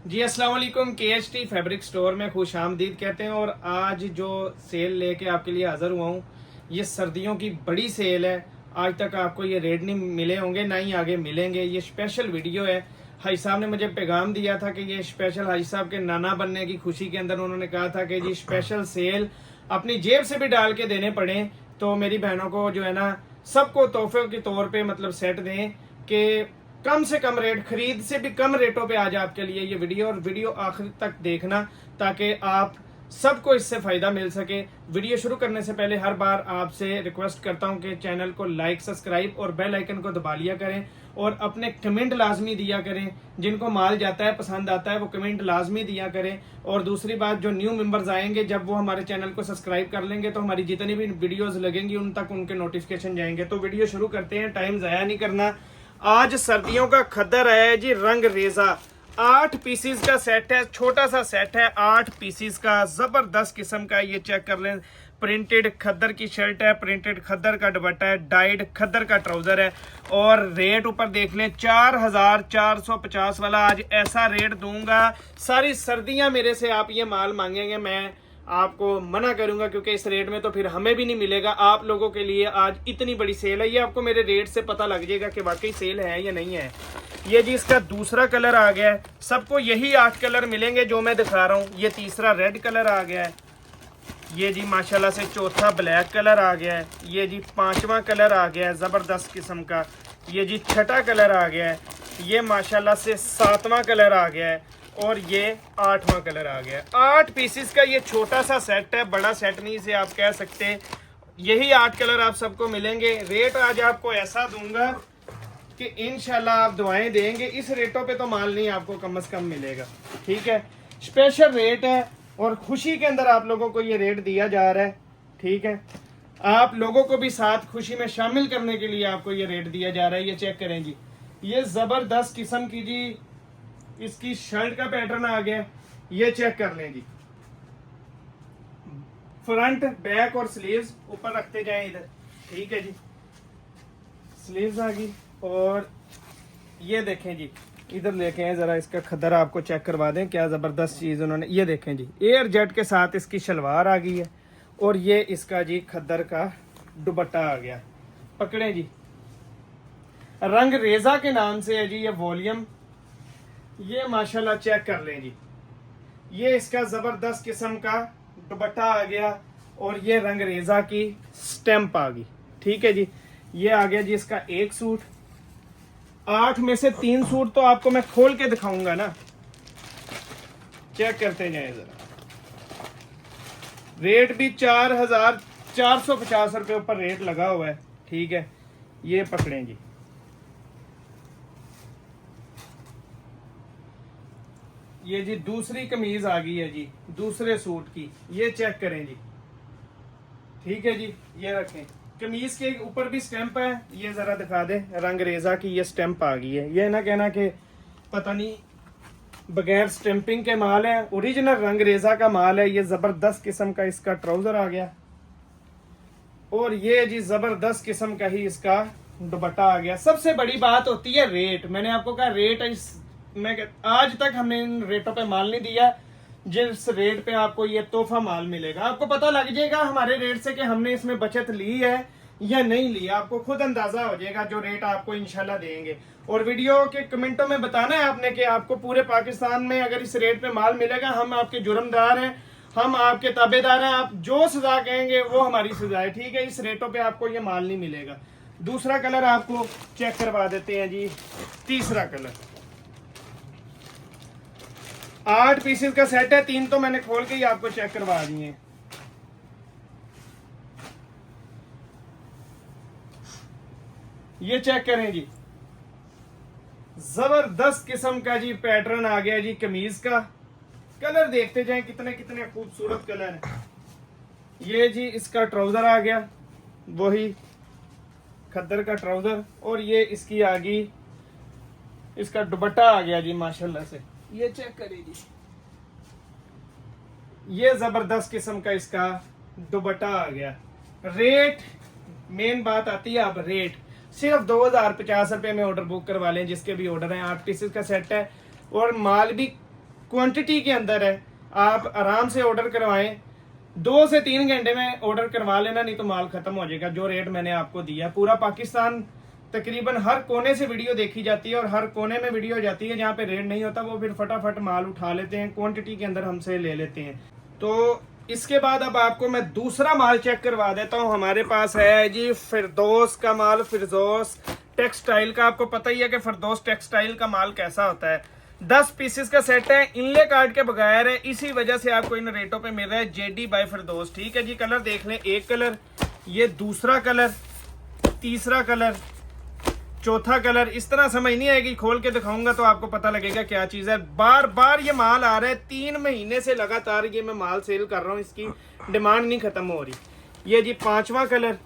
जी अस्सलाम वालेकुम। KHT fabric store में खुश आमदीद कहते हैं। और आज जो सेल लेके आपके लिए हाज़िर हुआ हूँ, ये सर्दियों की बड़ी सेल है। आज तक आपको ये रेट नहीं मिले होंगे, ना ही आगे मिलेंगे। ये स्पेशल वीडियो है। हाजी साहब ने मुझे पैगाम दिया था कि ये स्पेशल हाजी साहब के नाना बनने की खुशी के अंदर उन्होंने कहा था कि जी स्पेशल सेल अपनी जेब से भी डाल के देने पड़े तो मेरी बहनों को जो है ना, सबको तोहफे के तौर पे मतलब सेट दें कि कम से कम रेट, खरीद से भी कम रेटों पे आज आपके लिए ये वीडियो। और वीडियो आखिर तक देखना ताकि आप सबको इससे फायदा मिल सके। वीडियो शुरू करने से पहले हर बार आपसे रिक्वेस्ट करता हूं कि चैनल को लाइक, सब्सक्राइब और बेल आइकन को दबा लिया करें और अपने कमेंट लाजमी दिया करें। जिनको माल जाता है, पसंद आता है, वो कमेंट लाजमी दिया करें। और दूसरी बात, जो न्यू मेंबर्स आएंगे जब वो हमारे चैनल को सब्सक्राइब कर लेंगे तो हमारी जितनी भी वीडियोस लगेंगी उन तक उनके नोटिफिकेशन जाएंगे। तो वीडियो शुरू करते हैं, टाइम ज़ाया नहीं करना। आज सर्दियों का खद्दर है जी, रंग रेजा। 8 पीसीज का सेट है, छोटा सा सेट है, 8 पीसीज का, जबरदस्त किस्म का। ये चेक कर लें, प्रिंटेड खद्दर की शर्ट है, प्रिंटेड खद्दर का दुपट्टा है, डाइड खद्दर का ट्राउजर है। और रेट ऊपर देख लें, 4450 वाला आज ऐसा रेट दूंगा। सारी सर्दियां मेरे से आप ये माल मांगेंगे, मैं आपको मना करूंगा क्योंकि इस रेट में तो फिर हमें भी नहीं मिलेगा। आप लोगों के लिए आज इतनी बड़ी सेल है, ये आपको मेरे रेट से पता लग जाएगा कि वाकई सेल है या नहीं है। ये जी इसका दूसरा कलर आ गया है। सबको यही 8 कलर मिलेंगे जो मैं दिखा रहा हूँ। ये तीसरा रेड कलर आ गया है। ये जी माशाल्लाह से चौथा ब्लैक कलर आ गया है। ये जी 5वां कलर आ गया है जबरदस्त किस्म का। ये जी 6ठा कलर आ गया है। ये माशाल्लाह से 7वां कलर आ गया है और ये 8वां कलर आ गया। 8 पीसेस का ये छोटा सा सेट है, बड़ा सेट नहीं से आप कह सकते। यही 8 कलर आप सबको मिलेंगे। रेट आज आपको ऐसा दूंगा कि इंशाल्लाह आप दुआएं देंगे। इस रेटों पे तो माल नहीं आपको कम से कम मिलेगा, ठीक है। स्पेशल रेट है और खुशी के अंदर आप लोगों को ये रेट दिया जा रहा है, ठीक है। आप लोगों को भी साथ खुशी में शामिल करने के लिए आपको ये रेट दिया जा रहा है। ये चेक करें जी, ये जबरदस्त किस्म की जी इसकी शर्ट का पैटर्न आ गया। ये चेक कर लें जी, फ्रंट, बैक और स्लीव्स ऊपर रखते जाएं इधर, ठीक है जी। स्लीव्स आ गई और ये देखें जी, इधर लेके आए जरा, इसका खद्दर आपको चेक करवा दें, क्या जबरदस्त चीज उन्होंने। ये देखें जी, एयर जेट के साथ इसकी शलवार आ गई है और ये इसका जी खद्दर का दुपट्टा आ गया। पकड़े जी, रंग रेजा के नाम से है जी ये वॉल्यूम। ये माशाल्लाह चेक कर लें जी, ये इसका जबरदस्त किस्म का दुपट्टा आ गया और ये रंग रेजा की स्टैंप आ गई, ठीक है जी। ये आ गया जी इसका एक सूट। 8 में से 3 सूट तो आपको मैं खोल के दिखाऊंगा ना, चेक करते जाए जरा। रेट भी 4450 रुपए ऊपर रेट लगा हुआ है, ठीक है। ये पकड़ें जी, ये जी दूसरी कमीज आ गई है जी दूसरे सूट की। ये चेक करें जी, ठीक है जी। ये रखें, कमीज के ऊपर भी स्टैंप है। ये जरा दिखा दे, रंग रेजा की ये स्टैंप आ गई है। ये ना कहना कि पता नहीं बगैर स्टैंपिंग के माल है, ओरिजिनल रंग रेजा का माल है। ये जबरदस्त किस्म का इसका ट्राउजर आ गया और ये जी जबरदस्त किस्म का ही इसका दुपट्टा आ गया। सबसे बड़ी बात होती है रेट। मैंने आपको कहा रेट आज तक हमने इन रेटों पे माल नहीं दिया जिस रेट पे आपको ये तोहफा माल मिलेगा। आपको पता लग जाएगा हमारे रेट से कि हमने इसमें बचत ली है या नहीं ली। आपको खुद अंदाजा हो जाएगा जो रेट आपको इंशाल्लाह देंगे। और वीडियो के कमेंटों में बताना है आपने कि आपको पूरे पाकिस्तान में अगर इस रेट पे माल मिलेगा, हम आपके जुर्मदार हैं, हम आपके ताबेदार हैं। आप जो सजा कहेंगे वो हमारी सजा है, ठीक है। इस रेटों पे आपको ये माल नहीं मिलेगा। दूसरा कलर आपको चेक करवा देते हैं जी, तीसरा कलर। 8 पीसेस का सेट है, 3 तो मैंने खोल के ही आपको चेक करवा दिए। ये चेक करें जी, जबरदस्त किस्म का जी पैटर्न आ गया जी कमीज का। कलर देखते जाएं, कितने कितने खूबसूरत कलर है। ये जी इसका ट्राउजर आ गया, वही खद्दर का ट्राउजर। और ये इसकी आ गई, इसका दुपट्टा आ गया जी माशाल्लाह से। ये चेक करिए जी, ये जबरदस्त किस्म का इसका दुपट्टा आ गया। रेट, मेन बात आती है अब रेट। सिर्फ 2050 रुपए में ऑर्डर बुक करवा लें जिसके भी ऑर्डर हैं। 8 पीसेस का सेट है और माल भी क्वांटिटी के अंदर है, आप आराम से ऑर्डर करवाएं। 2 से 3 घंटे में ऑर्डर करवा लेना, नहीं तो माल खत्म हो जाएगा। जो रेट मैंने आपको दिया, पूरा पाकिस्तान तकरीबन हर कोने से वीडियो देखी जाती है और हर कोने में वीडियो जाती है। जहाँ पे रेट नहीं होता वो फिर फटाफट माल उठा लेते हैं, क्वांटिटी के अंदर हमसे ले लेते हैं। तो इसके बाद अब आपको मैं दूसरा माल चेक करवा देता हूँ। हमारे पास है जी फिरदौस का माल, फिरदौस टेक्सटाइल का। आपको पता ही है कि फिरदौस टेक्सटाइल का माल कैसा होता है। 10 पीसेस का सेट है, इनले कार्ड के बगैर है, इसी वजह से आपको इन रेटों पे मिल रहा है जेडी बाय फिरदौस। ठीक है जी। कलर देख लें, एक कलर, ये दूसरा कलर, तीसरा कलर, चौथा कलर। इस तरह समझ नहीं आएगी, खोल के दिखाऊंगा तो आपको पता लगेगा क्या चीज है। बार बार ये माल आ रहा है, 3 महीने से लगातार ये मैं माल सेल कर रहा हूँ, इसकी डिमांड नहीं खत्म हो रही। ये जी 5वां कलर,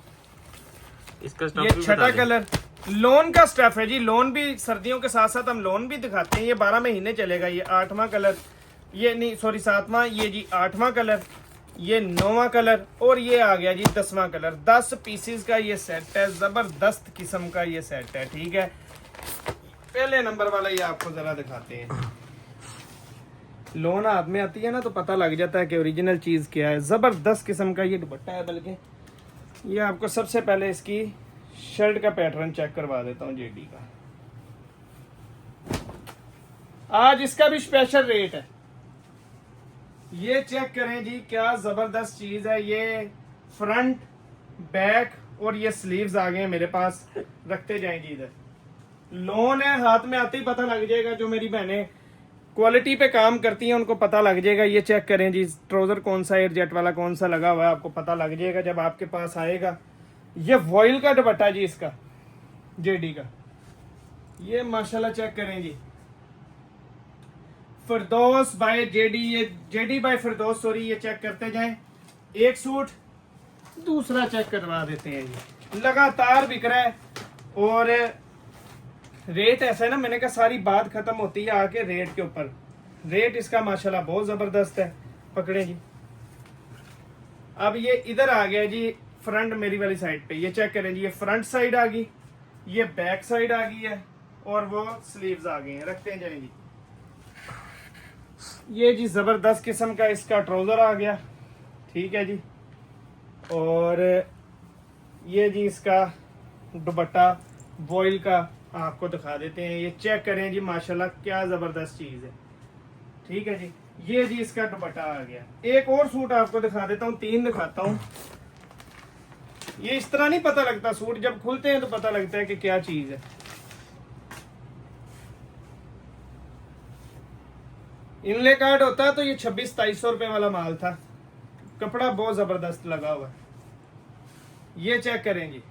इसका ये 6ठा कलर। लोन का स्टफ है जी, लोन भी सर्दियों के साथ साथ हम लोन भी दिखाते हैं। ये 12 महीने चलेगा। ये 8वां कलर, ये नहीं सॉरी 7वां, ये जी 8वां कलर, ये 9वां कलर और ये आ गया जी 10वां कलर। 10 पीसीस का ये सेट है, जबरदस्त किस्म का ये सेट है। ठीक है। पहले नंबर वाला ये आपको जरा दिखाते हैं। लोन हाथ में आती है ना तो पता लग जाता है कि ओरिजिनल चीज क्या है। जबरदस्त किस्म का ये दुपट्टा है। बल्कि ये आपको सबसे पहले इसकी शर्ट का पैटर्न चेक करवा देता हूँ जेडी का। आज इसका भी स्पेशल रेट है। ये चेक करें जी, क्या जबरदस्त चीज है। ये फ्रंट, बैक और ये स्लीव्स आ गए हैं मेरे पास। रखते जाएं जी इधर। लोन है, हाथ में आते ही पता लग जाएगा। जो मेरी बहनें क्वालिटी पे काम करती हैं उनको पता लग जाएगा। ये चेक करें जी, ट्राउजर कौन सा एयर जेट वाला कौन सा लगा हुआ है, आपको पता लग जाएगा जब आपके पास आएगा। ये वॉइल का दुपट्टा जी इसका, जेडी का। ये माशाल्लाह चेक करें जी, फिरदौस बाय जेडी, ये जेडी बाय फिरदौस, सॉरी। ये चेक करते जाएं। एक सूट, दूसरा चेक करवा देते हैं जी। लगातार बिक रहा है और रेट ऐसा है ना, मैंने कहा सारी बात खत्म होती है आके रेट के ऊपर। रेट इसका माशाल्लाह बहुत जबरदस्त है। पकड़े जी। अब ये इधर आ गया जी फ्रंट मेरी वाली साइड पे। ये चेक करें जी, ये फ्रंट साइड आ गई, ये बैक साइड आ गई है और वो स्लीव्स आ गई हैं। रखते हैं जाएंगी। ये जी जबरदस्त किस्म का इसका ट्राउजर आ गया। ठीक है जी। और ये जी इसका दुपट्टा वॉइल का आपको दिखा देते हैं। ये चेक करें जी, माशाल्लाह क्या जबरदस्त चीज है। ठीक है जी। ये जी इसका दुपट्टा आ गया। एक और सूट आपको दिखा देता हूँ, 3 दिखाता हूँ। ये इस तरह नहीं पता लगता, सूट जब खुलते हैं तो पता लगता है कि क्या चीज है। इनले कार्ड होता है तो ये 2600-2700 रुपए वाला माल था। कपड़ा बहुत जबरदस्त लगा हुआ है। ये चेक करें जी,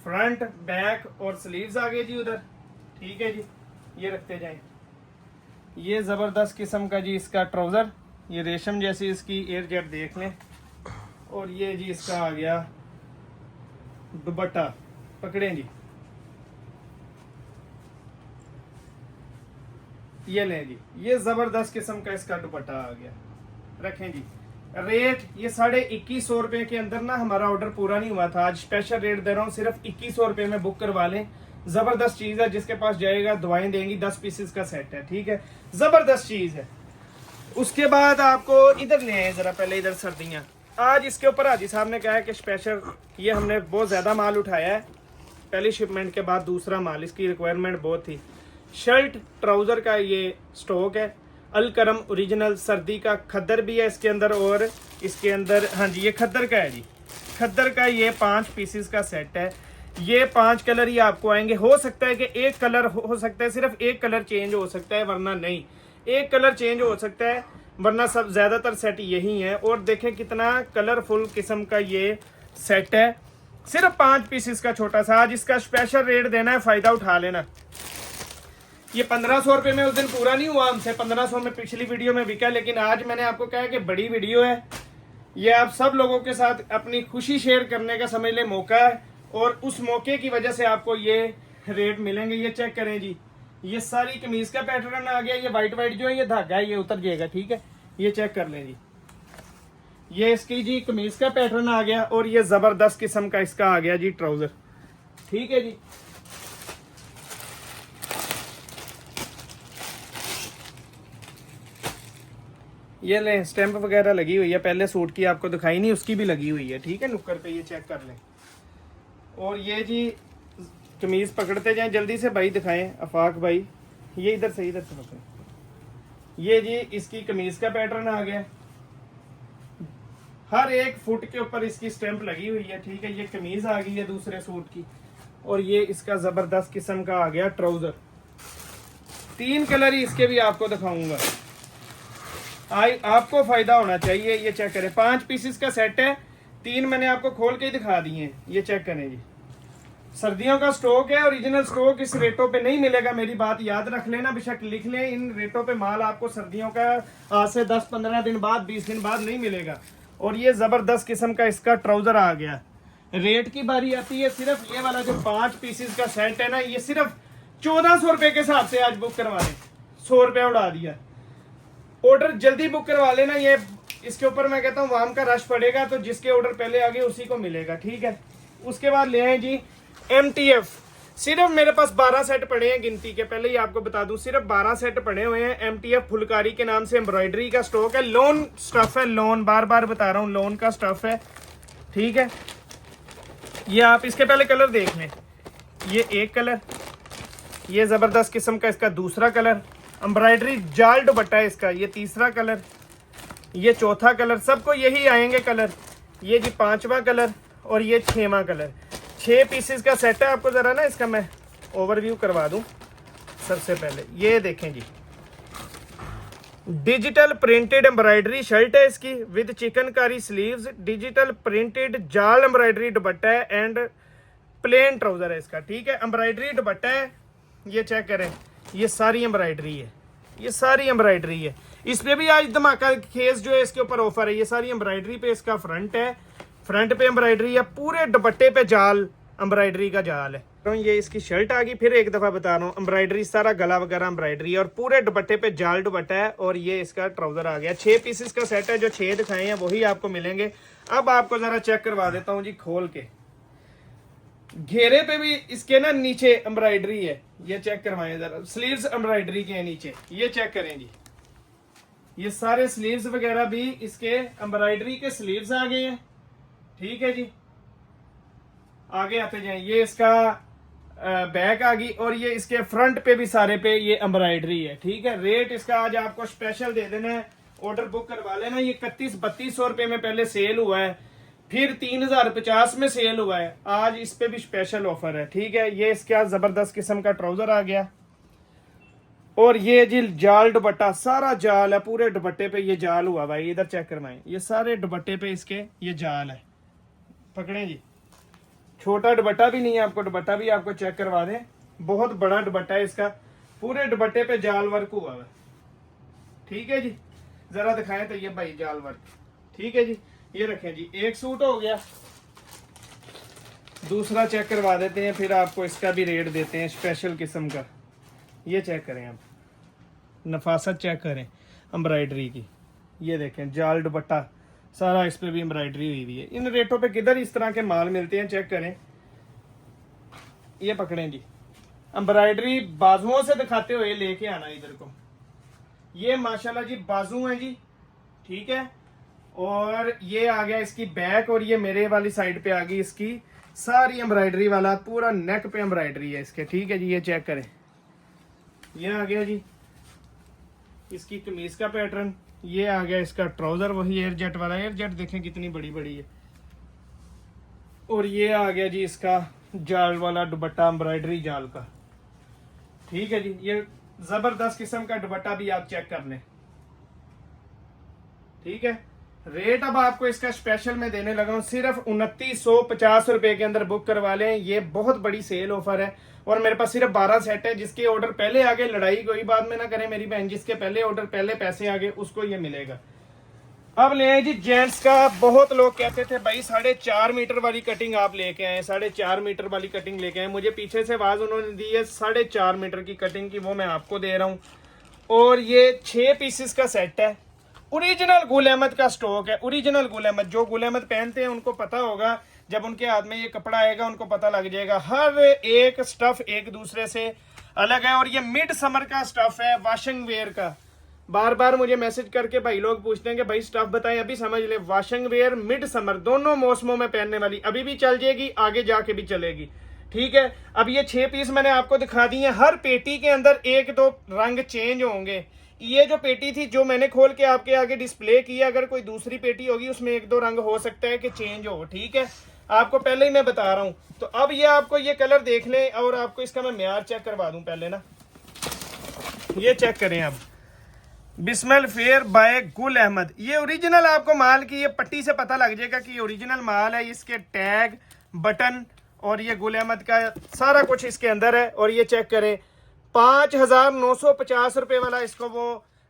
फ्रंट, बैक और स्लीव्स आ गए जी उधर। ठीक है जी। ये रखते जाएं। ये जबरदस्त किस्म का जी इसका ट्राउजर, ये रेशम जैसी इसकी एयर जेट देख लें। और ये जी इसका आ गया दुपट्टा। पकड़े जी। ये लें जी, ये जबरदस्त किस्म का इसका दुपट्टा आ गया। रखें जी। रेट ये 2150 रुपए के अंदर ना हमारा ऑर्डर पूरा नहीं हुआ था। आज स्पेशल रेट दे रहा हूँ, सिर्फ 2100 रुपए में बुक करवा लें। जबरदस्त चीज है, जिसके पास जाएगा दुआएं देंगी। 10 पीसेस का सेट है। ठीक है। जबरदस्त चीज है। उसके बाद आपको इधर ले आए जरा, पहले इधर सर्दियां। आज इसके ऊपर हाजी साहब ने कहा है कि स्पेशल, ये हमने बहुत ज्यादा माल उठाया है पहली शिपमेंट के बाद। दूसरा माल, इसकी रिक्वायरमेंट बहुत थी। शर्ट ट्राउजर का ये स्टॉक है। अलकरम ओरिजिनल सर्दी का खद्दर भी है इसके अंदर। और इसके अंदर, हाँ जी, ये खद्दर का है जी। खद्दर का ये 5 पीसेस का सेट है। ये 5 कलर ही आपको आएंगे। हो सकता है कि एक कलर हो सकता है, सिर्फ एक कलर चेंज हो सकता है, वरना नहीं। एक कलर चेंज हो सकता है, वरना सब ज्यादातर सेट यही है। और देखें कितना कलरफुल किस्म का ये सेट है। सिर्फ 5 पीसेस का छोटा सा। आज इसका स्पेशल रेट देना है, फायदा उठा लेना। ये 1500 रुपए में उस दिन पूरा नहीं हुआ हमसे। 1500 में पिछली वीडियो में बिका, लेकिन आज मैंने आपको कहा कि बड़ी वीडियो है, ये आप सब लोगों के साथ अपनी खुशी शेयर करने का समझ ले मौका है। और उस मौके की वजह से आपको ये रेट मिलेंगे। ये चेक करें जी, ये सारी कमीज का पैटर्न आ गया। ये वाइट वाइट जो है ये धागा है, ये उतर जाएगा। ठीक है। ये चेक कर लें जी, ये इसकी जी कमीज का पैटर्न आ गया। और ये जबरदस्त किस्म का इसका आ गया जी ट्राउजर। ठीक है जी। ये लें, स्टैंप वगैरह लगी हुई है, पहले सूट की आपको दिखाई नहीं, उसकी भी लगी हुई है, ठीक है, नुक्कर पे, ये चेक कर लें। और ये जी कमीज पकड़ते जाएं जल्दी से भाई, दिखाएं आफाक भाई, ये इधर से पकड़ें। ये जी इसकी कमीज का पैटर्न आ गया, हर एक फुट के ऊपर इसकी स्टैंप लगी हुई है, ठीक है। ये कमीज आ गई है दूसरे सूट की, और ये इसका जबरदस्त किस्म का आ गया ट्राउजर। 3 कलर ही इसके भी आपको दिखाऊंगा, आपको फायदा होना चाहिए। ये चेक करें, 5 पीसेस का सेट है, 3 मैंने आपको खोल के ही दिखा दिए हैं। ये चेक करें जी, सर्दियों का स्टॉक है, ओरिजिनल स्टॉक इस रेटों पे नहीं मिलेगा, मेरी बात याद रख लेना, बेशक लिख लें, इन रेटों पे माल आपको सर्दियों का आज से 10-15 दिन बाद, 20 दिन बाद नहीं मिलेगा। और ये जबरदस्त किस्म का इसका ट्राउजर आ गया। रेट की बारी आती है, सिर्फ ये वाला जो 5 पीसेस का सेट है ना, ये सिर्फ 1400 रुपए के हिसाब से आज बुक करवा लें, 100 रुपया उड़ा दिया। ऑर्डर जल्दी बुक करवा लेना, ये इसके ऊपर मैं कहता हूँ वाम का रश पड़ेगा, तो जिसके ऑर्डर पहले आगे उसी को मिलेगा, ठीक है। उसके बाद ले आए जी MTF, सिर्फ मेरे पास 12 सेट पड़े हैं गिनती के, पहले ही आपको बता दूं, सिर्फ 12 सेट पड़े हुए हैं। MTF फुलकारी के नाम से एम्ब्रॉयडरी का स्टॉक है, लोन स्टफ है, लोन, बार बार बता रहा हूँ, लोन का स्टफ है, ठीक है। ये आप इसके पहले कलर देख लें, ये एक कलर, ये जबरदस्त किस्म का इसका दूसरा कलर, एम्ब्रॉयडरी जाल दुपट्टा है इसका, ये तीसरा कलर, ये चौथा कलर, सबको यही आएंगे कलर। ये जी 5वां कलर और ये 6वां कलर। 6 पीसेस का सेट है, आपको जरा ना इसका मैं ओवरव्यू करवा दूं। सबसे पहले ये देखें जी, डिजिटल प्रिंटेड एम्ब्रॉयडरी शर्ट है इसकी with chikankari sleeves, digital printed जाल एम्ब्रॉयडरी दुपट्टा है एंड प्लेन ट्राउजर है इसका, ठीक है। एम्ब्रॉयडरी दुपट्टा है, ये चेक करें, ये सारी एम्ब्रॉयडरी है, ये सारी एम्ब्रॉयडरी है। इस पे भी आज धमाका खेस जो है इसके ऊपर ऑफर है। ये सारी एम्ब्रॉयडरी पे इसका फ्रंट है, फ्रंट पे एम्ब्रॉयडरी है, पूरे दुपट्टे पे जाल एम्ब्रॉयडरी का जाल है। तो ये इसकी शर्ट आ गई, फिर एक दफा बता रहा हूँ, एम्ब्रॉयडरी सारा गला वगैरह एम्ब्रॉयडरी और पूरे दुपट्टे पे जाल दुपट्टा है। और ये इसका ट्राउजर आ गया। 6 पीसेस का सेट है, जो 6 दिखाए हैं वही आपको मिलेंगे। अब आपको जरा चेक करवा देता हूँ जी खोल के, घेरे पे भी इसके ना नीचे एम्ब्रॉयडरी है, ये चेक करवाएं जरा, स्लीव्स एम्ब्रॉयडरी के नीचे, ये चेक करें जी, ये सारे स्लीव्स वगैरह भी इसके एम्ब्रॉयडरी के स्लीव्स आ गए हैं, ठीक है जी। आगे आते जाएं, ये इसका बैक आ गई और ये इसके फ्रंट पे भी सारे पे ये एम्ब्रॉयडरी है, ठीक है। रेट इसका आज आपको स्पेशल दे देना है, ऑर्डर बुक करवा लेना। ये 31-3200 रुपए में पहले सेल हुआ है, फिर 3050 में सेल हुआ है, आज इस पे भी स्पेशल ऑफर है, ठीक है। ये इसका जबरदस्त किस्म का ट्राउजर आ गया और ये जी जाल दुपट्टा, सारा जाल है, पूरे दुपट्टे पे ये जाल हुआ भाई, इधर चेक करवाएं, ये सारे दुपट्टे पे इसके ये जाल है, पकड़ें जी। छोटा दुपट्टा भी नहीं है, आपको दुपट्टा भी आपको चेक करवा दें, बहुत बड़ा दुपट्टा है इसका, पूरे दुपट्टे पे जाल वर्क हुआ है, ठीक है जी। जरा दिखाएं तो ये भाई जाल वर्क, ठीक है जी। ये रखें जी, एक सूट हो गया, दूसरा चेक करवा देते हैं, फिर आपको इसका भी रेट देते हैं स्पेशल किस्म का। ये चेक करें आप, नफासत चेक करें एम्ब्रॉयडरी की, ये देखें जाल दुपट्टा सारा, इस पे भी एम्ब्रॉयडरी हुई हुई है। इन रेटों पे किधर इस तरह के माल मिलते हैं, चेक करें। ये पकड़ें जी, एम्ब्रॉयडरी बाजुओं से दिखाते हुए लेके आना इधर को, ये माशाल्लाह जी बाजू है जी, ठीक है। और ये आ गया इसकी बैक, और ये मेरे वाली साइड पे आ गई इसकी सारी एम्ब्रॉयडरी वाला, पूरा नेक पे एम्ब्रॉयडरी है इसके, ठीक है जी। ये चेक करें, ये आ गया जी इसकी कमीज का पैटर्न, ये आ गया इसका ट्राउजर वही एयर जेट वाला, एयर जेट देखें कितनी बड़ी बड़ी है, और ये आ गया जी इसका जाल वाला दुपट्टा एम्ब्रॉयडरी जाल का, ठीक है जी। ये जबरदस्त किस्म का दुपट्टा भी आप चेक कर लें, ठीक है। रेट अब आपको इसका स्पेशल में देने लगा हूं, सिर्फ 2950 रुपए के अंदर बुक करवा लें। ये बहुत बड़ी सेल ऑफर है और मेरे पास सिर्फ 12 सेट है। जिसके ऑर्डर पहले आगे, लड़ाई कोई बाद में ना करें मेरी बहन, जिसके पहले ऑर्डर पहले पैसे आगे उसको ये मिलेगा। अब ले आए जी जेंट्स का। बहुत लोग कहते थे भाई 4.5 मीटर वाली कटिंग आप लेके आए, 4.5 मीटर वाली कटिंग लेके आए। मुझे पीछे से आवाज उन्होंने दी है 4.5 मीटर की कटिंग की, वो मैं आपको दे रहा हूँ। और ये 6 पीसेस का सेट है, ओरिजिनल गुल अहमद का स्टॉक है। ओरिजिनल गुल अहमद, जो गुल अहमद पहनते हैं उनको पता होगा, जब उनके हाथ में ये कपड़ा आएगा उनको पता लग जाएगा। हर एक स्टफ एक दूसरे से अलग है और ये मिड समर का स्टफ है, वॉशिंग वेयर का, बार बार मुझे मैसेज करके भाई लोग पूछते हैं कि भाई स्टफ बताएं, अभी समझ ले वॉशिंग वेयर मिड समर दोनों मौसमों में पहनने वाली, अभी भी चल जाएगी, आगे जाके भी चलेगी। ठीक है, अब ये 6 पीस मैंने आपको दिखा दिए। हर पेटी के अंदर 1-2 रंग चेंज होंगे। ये जो पेटी थी जो मैंने खोल के आपके आगे डिस्प्ले किया, अगर कोई दूसरी पेटी होगी उसमें 1-2 रंग हो सकता है कि चेंज हो। ठीक है, आपको पहले ही मैं बता रहा हूं। तो अब ये आपको ये कलर देख लें और आपको इसका मैं म्यार चेक करवा दूं पहले ना। ये चेक करें अब, बिस्मिल फेयर बाय गुल अहमद, ये ओरिजिनल आपको माल की ये पट्टी से पता लग जाएगा कि ये ओरिजिनल माल है। इसके टैग, बटन और ये गुल अहमद का सारा कुछ इसके अंदर है। और ये चेक करें 5,950 रुपये वाला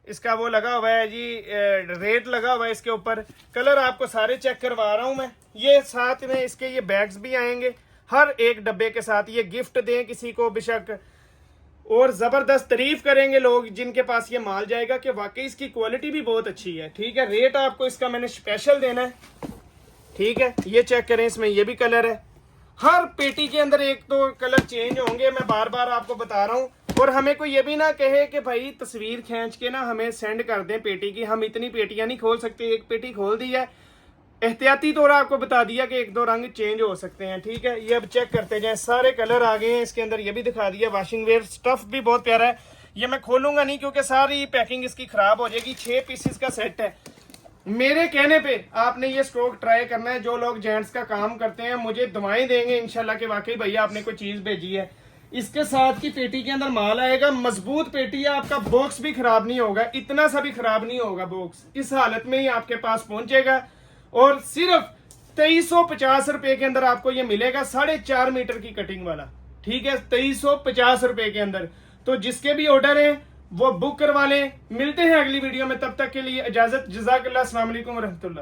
इसका वो लगा हुआ है जी, रेट लगा हुआ है इसके ऊपर। कलर आपको सारे चेक करवा रहा हूं मैं। ये साथ में इसके ये बैग्स भी आएंगे हर एक डब्बे के साथ। ये गिफ्ट दें किसी को बेशक, और जबरदस्त तारीफ करेंगे लोग जिनके पास ये माल जाएगा कि वाकई इसकी क्वालिटी भी बहुत अच्छी है। ठीक है, रेट आपको इसका मैंने स्पेशल देना है। ठीक है, ये चेक करें, इसमें ये भी कलर है। हर पेटी के अंदर 1-2 कलर चेंज होंगे, मैं बार बार आपको बता रहा हूं। और हमें कोई ये भी ना कहे कि भाई तस्वीर खींच के ना हमें सेंड कर दें पेटी की, हम इतनी पेटियां नहीं खोल सकते। एक पेटी खोल दी है, एहतियाती तौर आपको बता दिया कि 1-2 रंग चेंज हो सकते हैं। ठीक है, ये अब चेक करते जाएं, सारे कलर आ गए हैं इसके अंदर। ये भी दिखा दिया, वॉशिंग वेयर स्टफ भी बहुत प्यारा है। ये मैं खोलूंगा नहीं क्योंकि सारी पैकिंग इसकी खराब हो जाएगी। 6 पीसेस का सेट है। मेरे कहने पे आपने ये स्टॉक ट्राई करना है। जो लोग जेंट्स का काम करते हैं मुझे दुआएं देंगे इंशाल्लाह कि वाकई भैया आपने कोई चीज भेजी है। इसके साथ की पेटी के अंदर माल आएगा, मजबूत पेटी है, आपका बॉक्स भी खराब नहीं होगा, इतना सा भी खराब नहीं होगा बॉक्स। इस हालत में ही आपके पास पहुंचेगा और सिर्फ 2350 रुपए के अंदर आपको ये मिलेगा, 4.5 मीटर की कटिंग वाला। ठीक है, 2350 रुपए के अंदर। तो जिसके भी ऑर्डर है वो बुक करवा लें। मिलते हैं अगली वीडियो में, तब तक के लिए इजाजत। जज़ाकल्लाह, अस्सलाम वालेकुम रहमतुल्लाह।